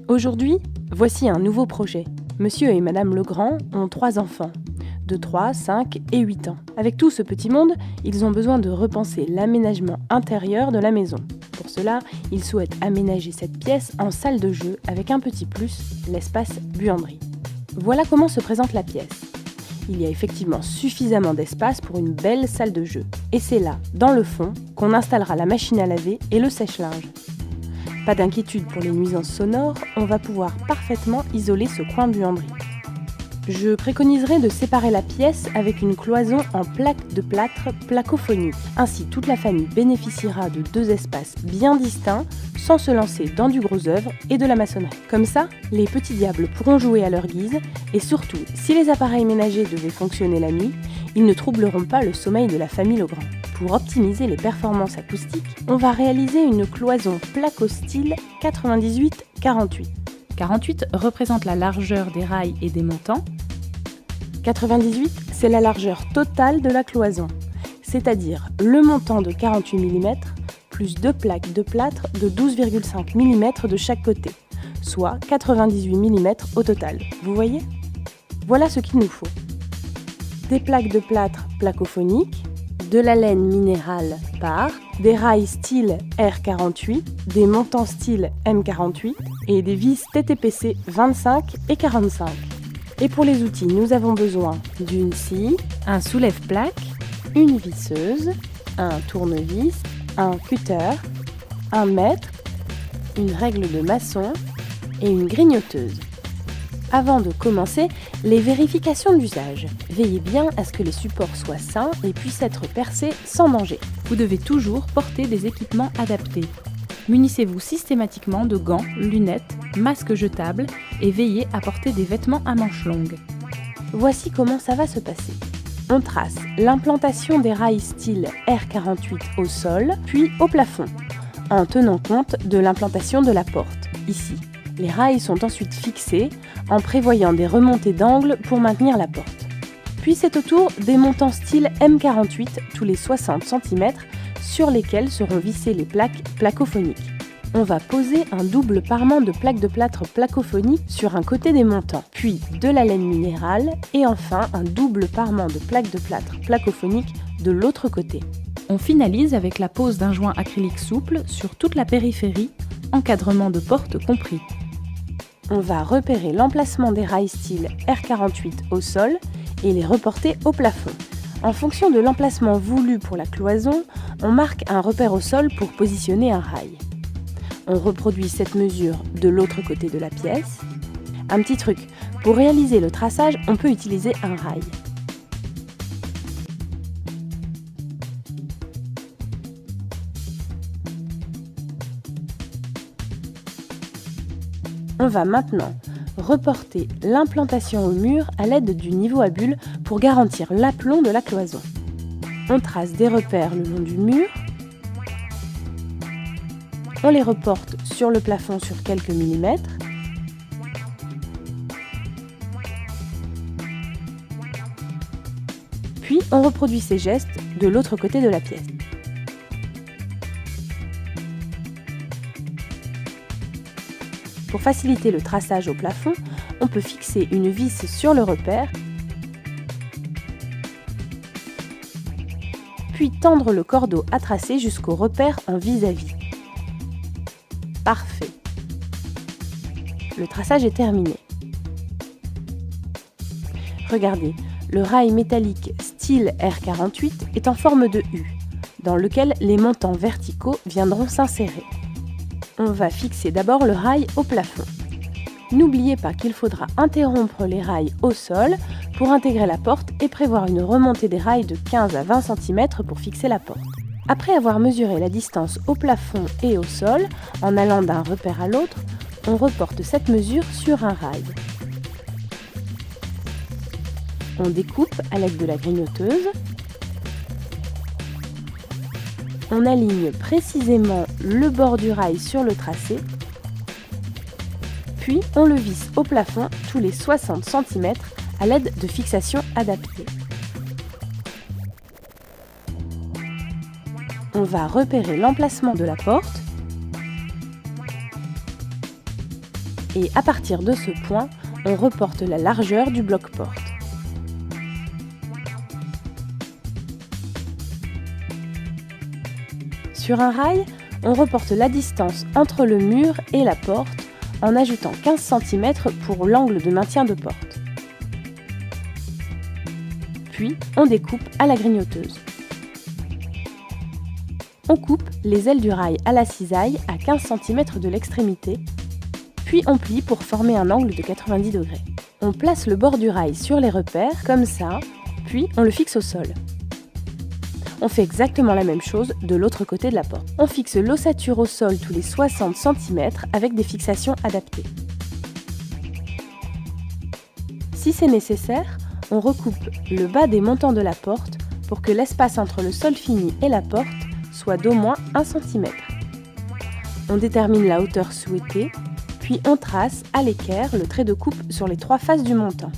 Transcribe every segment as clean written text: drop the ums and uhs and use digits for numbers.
Aujourd'hui, voici un nouveau projet. Monsieur et Madame Legrand ont 3 enfants, de 3, 5 et 8 ans. Avec tout ce petit monde, ils ont besoin de repenser l'aménagement intérieur de la maison. Pour cela, ils souhaitent aménager cette pièce en salle de jeu avec un petit plus, l'espace buanderie. Voilà comment se présente la pièce. Il y a effectivement suffisamment d'espace pour une belle salle de jeu. Et c'est là, dans le fond, qu'on installera la machine à laver et le sèche-linge. Pas d'inquiétude pour les nuisances sonores, on va pouvoir parfaitement isoler ce coin buanderie. Je préconiserai de séparer la pièce avec une cloison en plaque de plâtre placophonique. Ainsi, toute la famille bénéficiera de 2 espaces bien distincts sans se lancer dans du gros œuvre et de la maçonnerie. Comme ça, les petits diables pourront jouer à leur guise et surtout, si les appareils ménagers devaient fonctionner la nuit, ils ne troubleront pas le sommeil de la famille Legrand. Pour optimiser les performances acoustiques, on va réaliser une cloison placo-style 98-48. 48 représente la largeur des rails et des montants. 98, c'est la largeur totale de la cloison, c'est-à-dire le montant de 48 mm plus 2 plaques de plâtre de 12,5 mm de chaque côté, soit 98 mm au total. Vous voyez ? Voilà ce qu'il nous faut. Des plaques de plâtre placophoniques, de la laine minérale par, des rails style R48, des montants style M48 et des vis TTPC 25 et 45. Et pour les outils, nous avons besoin d'une scie, Un soulève-plaque, une visseuse, un tournevis, un cutter, un mètre, une règle de maçon et une grignoteuse. Avant de commencer, les vérifications d'usage. Veillez bien à ce que les supports soient sains et puissent être percés sans danger. vous devez toujours porter des équipements adaptés. Munissez-vous systématiquement de gants, lunettes, masques jetables et veillez à porter des vêtements à manches longues. Voici comment ça va se passer. On trace l'implantation des rails style R48 au sol, puis au plafond, en tenant compte de l'implantation de la porte, ici. Les rails sont ensuite fixés en prévoyant des remontées d'angle pour maintenir la porte. Puis c'est au tour des montants style M48 tous les 60 cm sur lesquels seront vissées les plaques placophoniques. On va poser un double parement de plaques de plâtre placophonique sur un côté des montants, puis de la laine minérale et enfin un double parement de plaques de plâtre placophonique de l'autre côté. On finalise avec la pose d'un joint acrylique souple sur toute la périphérie, encadrement de porte compris. On va repérer l'emplacement des rails style R48 au sol et les reporter au plafond. En fonction de l'emplacement voulu pour la cloison, on marque un repère au sol pour positionner un rail. On reproduit cette mesure de l'autre côté de la pièce. Un petit truc, pour réaliser le traçage, on peut utiliser un rail. On va maintenant reporter l'implantation au mur à l'aide du niveau à bulles pour garantir l'aplomb de la cloison. On trace des repères le long du mur. On les reporte sur le plafond sur quelques millimètres. Puis on reproduit ces gestes de l'autre côté de la pièce. Pour faciliter le traçage au plafond, on peut fixer une vis sur le repère, puis tendre le cordeau à tracer jusqu'au repère en vis-à-vis. Parfait. Le traçage est terminé. Regardez, le rail métallique style R48 est en forme de U, dans lequel les montants verticaux viendront s'insérer. On va fixer d'abord le rail au plafond. N'oubliez pas qu'il faudra interrompre les rails au sol pour intégrer la porte et prévoir une remontée des rails de 15 à 20 cm pour fixer la porte. Après avoir mesuré la distance au plafond et au sol, en allant d'un repère à l'autre, on reporte cette mesure sur un rail. On découpe à l'aide de la grignoteuse. On aligne précisément le bord du rail sur le tracé, puis on le visse au plafond tous les 60 cm à l'aide de fixations adaptées. On va repérer l'emplacement de la porte, Et à partir de ce point, on reporte la largeur du bloc-porte. Sur un rail, on reporte la distance entre le mur et la porte en ajoutant 15 cm pour l'angle de maintien de porte. Puis, on découpe à la grignoteuse. On coupe les ailes du rail à la cisaille à 15 cm de l'extrémité, puis on plie pour former un angle de 90 degrés. On place le bord du rail sur les repères, comme ça, puis on le fixe au sol. On fait exactement la même chose de l'autre côté de la porte. On fixe l'ossature au sol tous les 60 cm avec des fixations adaptées. Si c'est nécessaire, on recoupe le bas des montants de la porte pour que l'espace entre le sol fini et la porte soit d'au moins 1 cm. On détermine la hauteur souhaitée, puis on trace à l'équerre le trait de coupe sur les 3 faces du montant.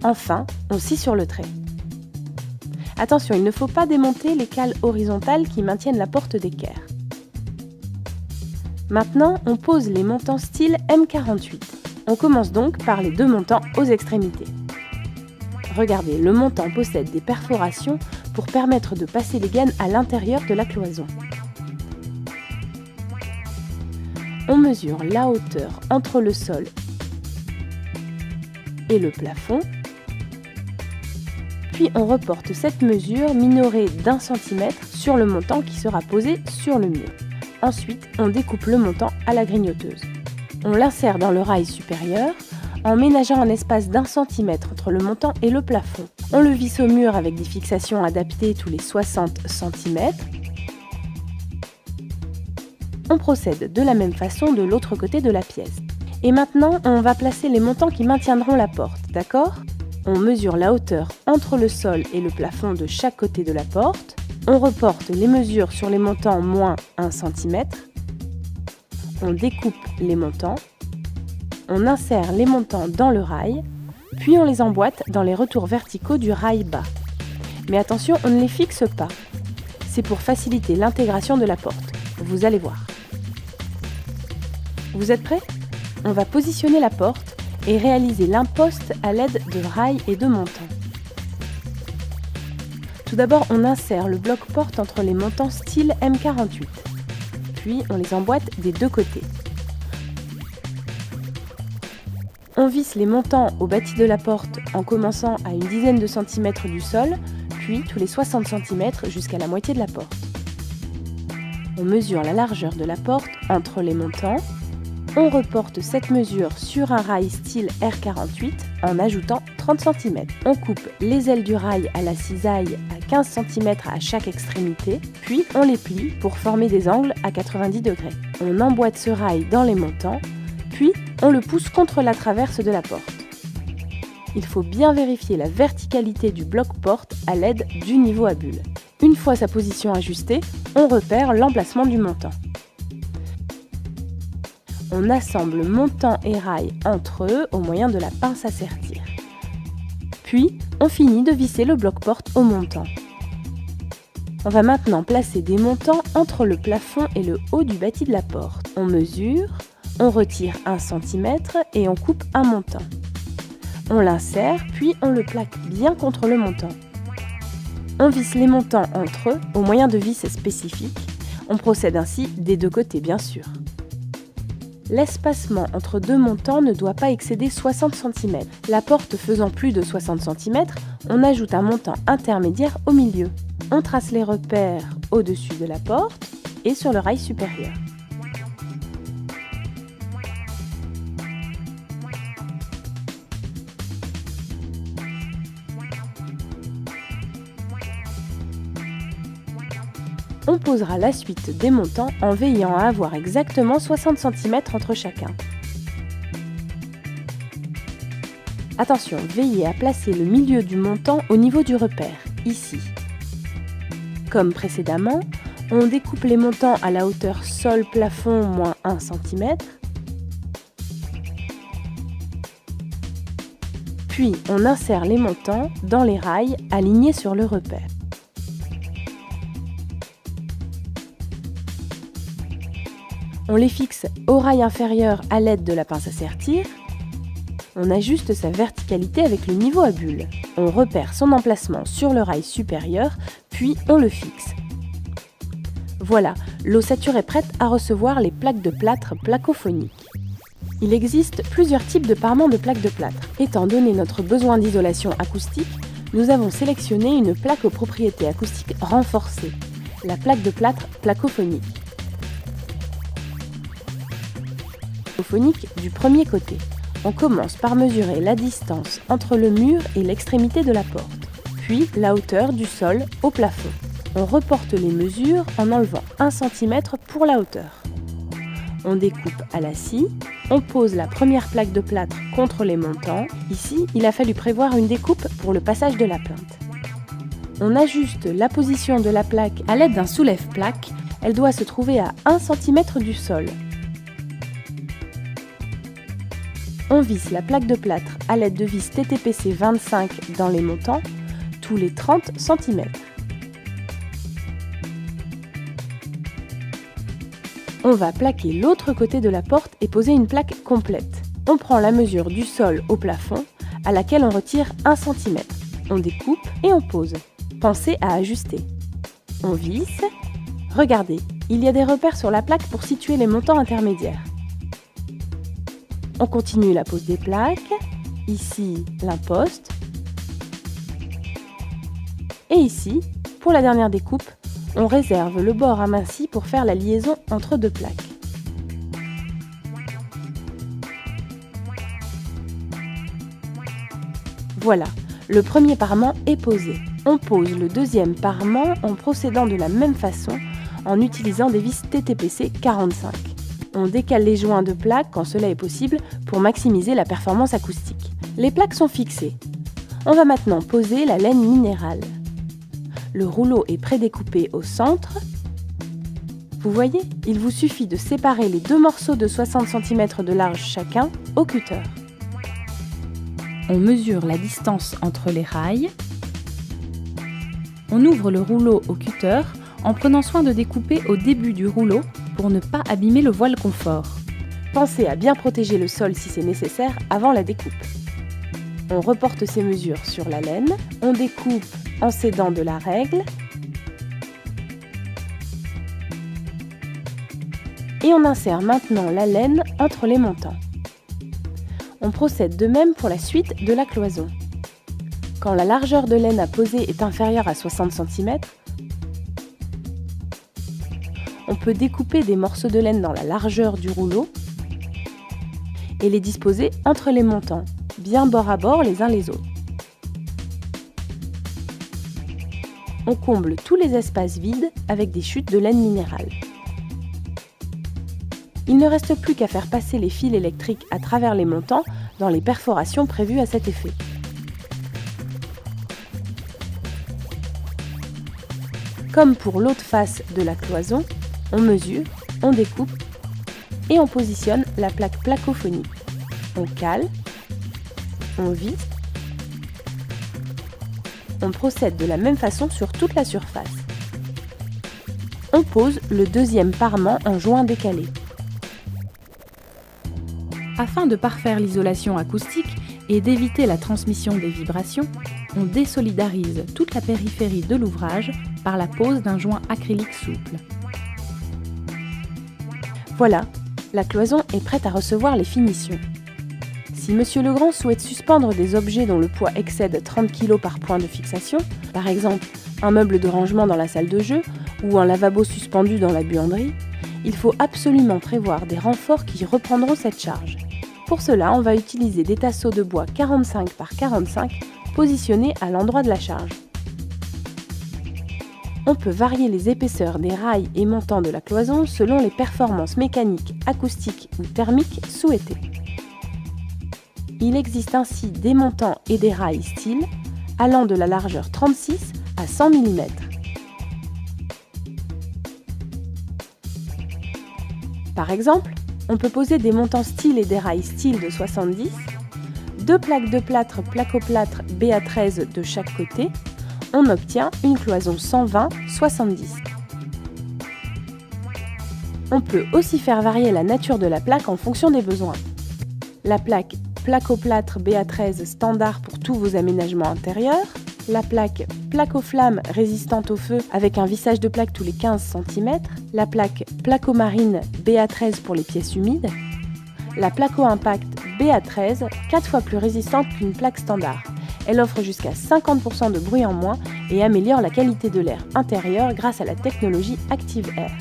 Enfin, on scie sur le trait. Attention, il ne faut pas démonter les cales horizontales qui maintiennent la porte d'équerre. Maintenant, on pose les montants style M48. On commence donc par les 2 montants aux extrémités. Regardez, le montant possède des perforations pour permettre de passer les gaines à l'intérieur de la cloison. On mesure la hauteur entre le sol et le plafond. Puis on reporte cette mesure minorée d'1 cm sur le montant qui sera posé sur le mur. Ensuite, on découpe le montant à la grignoteuse. On l'insère dans le rail supérieur en ménageant un espace d'1 cm entre le montant et le plafond. On le visse au mur avec des fixations adaptées tous les 60 cm. On procède de la même façon de l'autre côté de la pièce. Et maintenant, on va placer les montants qui maintiendront la porte, d'accord ? On mesure la hauteur entre le sol et le plafond de chaque côté de la porte. On reporte les mesures sur les montants moins 1 cm. On découpe les montants. On insère les montants dans le rail, puis on les emboîte dans les retours verticaux du rail bas. Mais attention, on ne les fixe pas. C'est pour faciliter l'intégration de la porte. Vous allez voir. Vous êtes prêts ? On va positionner la porte et réaliser l'imposte à l'aide de rails et de montants. Tout d'abord, on insère le bloc-porte entre les montants style M48. Puis, on les emboîte des 2 côtés. On visse les montants au bâti de la porte en commençant à une dizaine de centimètres du sol, puis tous les 60 cm jusqu'à la moitié de la porte. On mesure la largeur de la porte entre les montants. On reporte cette mesure sur un rail style R48 en ajoutant 30 cm. On coupe les ailes du rail à la cisaille à 15 cm à chaque extrémité, puis on les plie pour former des angles à 90 degrés. On emboîte ce rail dans les montants, puis on le pousse contre la traverse de la porte. Il faut bien vérifier la verticalité du bloc-porte à l'aide du niveau à bulle. Une fois sa position ajustée, on repère l'emplacement du montant. On assemble montant et rail entre eux au moyen de la pince à sertir. Puis, on finit de visser le bloc-porte au montant. On va maintenant placer des montants entre le plafond et le haut du bâti de la porte. On mesure, on retire 1 cm et on coupe un montant. On l'insère, puis on le plaque bien contre le montant. On visse les montants entre eux au moyen de vis spécifiques. On procède ainsi des 2 côtés, bien sûr. L'espacement entre 2 montants ne doit pas excéder 60 cm. La porte faisant plus de 60 cm, on ajoute un montant intermédiaire au milieu. On trace les repères au-dessus de la porte et sur le rail supérieur. On posera la suite des montants en veillant à avoir exactement 60 cm entre chacun. Attention, veillez à placer le milieu du montant au niveau du repère, ici. Comme précédemment, on découpe les montants à la hauteur sol-plafond moins 1 cm. Puis on insère les montants dans les rails alignés sur le repère. On les fixe au rail inférieur à l'aide de la pince à sertir. On ajuste sa verticalité avec le niveau à bulle. On repère son emplacement sur le rail supérieur, puis on le fixe. Voilà, l'ossature est prête à recevoir les plaques de plâtre placophoniques. Il existe plusieurs types de parements de plaques de plâtre. Étant donné notre besoin d'isolation acoustique, nous avons sélectionné une plaque aux propriétés acoustiques renforcées, la plaque de plâtre placophonique. Du premier côté. On commence par mesurer la distance entre le mur et l'extrémité de la porte, puis la hauteur du sol au plafond. On reporte les mesures en enlevant 1 cm pour la hauteur. On découpe à la scie, on pose la première plaque de plâtre contre les montants. Ici, il a fallu prévoir une découpe pour le passage de la plinthe. On ajuste la position de la plaque à l'aide d'un soulève-plaque. Elle doit se trouver à 1 cm du sol. On visse la plaque de plâtre à l'aide de vis TTPC 25 dans les montants, tous les 30 cm. On va plaquer l'autre côté de la porte et poser une plaque complète. On prend la mesure du sol au plafond, à laquelle on retire 1 cm. On découpe et on pose. Pensez à ajuster. On visse. Regardez, il y a des repères sur la plaque pour situer les montants intermédiaires. On continue la pose des plaques, ici l'imposte, et ici, pour la dernière découpe, on réserve le bord aminci pour faire la liaison entre deux plaques. Voilà, le premier parement est posé. On pose le deuxième parement en procédant de la même façon en utilisant des vis TTPC 45. On décale les joints de plaques quand cela est possible pour maximiser la performance acoustique. Les plaques sont fixées. On va maintenant poser la laine minérale. Le rouleau est prédécoupé au centre. Vous voyez, il vous suffit de séparer les deux morceaux de 60 cm de large chacun au cutter. On mesure la distance entre les rails. On ouvre le rouleau au cutter en prenant soin de découper au début du rouleau pour ne pas abîmer le voile confort. Pensez à bien protéger le sol si c'est nécessaire avant la découpe. On reporte ces mesures sur la laine, on découpe en s'aidant de la règle et on insère maintenant la laine entre les montants. On procède de même pour la suite de la cloison. Quand la largeur de laine à poser est inférieure à 60 cm, on peut découper des morceaux de laine dans la largeur du rouleau et les disposer entre les montants, bien bord à bord les uns les autres. On comble tous les espaces vides avec des chutes de laine minérale. Il ne reste plus qu'à faire passer les fils électriques à travers les montants dans les perforations prévues à cet effet. Comme pour l'autre face de la cloison, on mesure, on découpe et on positionne la plaque placophonique. On cale, on visse. On procède de la même façon sur toute la surface. On pose le deuxième parement en joint décalé. Afin de parfaire l'isolation acoustique et d'éviter la transmission des vibrations, on désolidarise toute la périphérie de l'ouvrage par la pose d'un joint acrylique souple. Voilà, la cloison est prête à recevoir les finitions. Si Monsieur Legrand souhaite suspendre des objets dont le poids excède 30 kg par point de fixation, par exemple un meuble de rangement dans la salle de jeu ou un lavabo suspendu dans la buanderie, il faut absolument prévoir des renforts qui reprendront cette charge. Pour cela, on va utiliser des tasseaux de bois 45 par 45 positionnés à l'endroit de la charge. On peut varier les épaisseurs des rails et montants de la cloison selon les performances mécaniques, acoustiques ou thermiques souhaitées. Il existe ainsi des montants et des rails style allant de la largeur 36 à 100 mm. Par exemple, on peut poser des montants style et des rails style de 70, deux plaques de plâtre placoplâtre BA13 de chaque côté. On obtient une cloison 120-70. On peut aussi faire varier la nature de la plaque en fonction des besoins. La plaque placo-plâtre BA13 standard pour tous vos aménagements intérieurs, la plaque placo-flamme résistante au feu avec un vissage de plaque tous les 15 cm, la plaque placo-marine BA13 pour les pièces humides, la placo-impact BA13, 4 fois plus résistante qu'une plaque standard. Elle offre jusqu'à 50% de bruit en moins et améliore la qualité de l'air intérieur grâce à la technologie Active Air.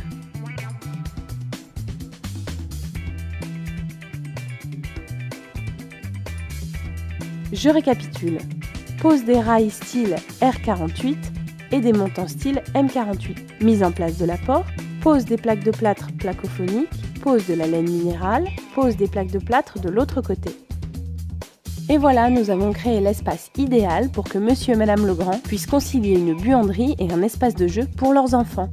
Je récapitule. Pose des rails style R48 et des montants style M48. Mise en place de la porte, pose des plaques de plâtre placophoniques, pose de la laine minérale, pose des plaques de plâtre de l'autre côté. Et voilà, nous avons créé l'espace idéal pour que Monsieur et Madame Legrand puissent concilier une buanderie et un espace de jeu pour leurs enfants.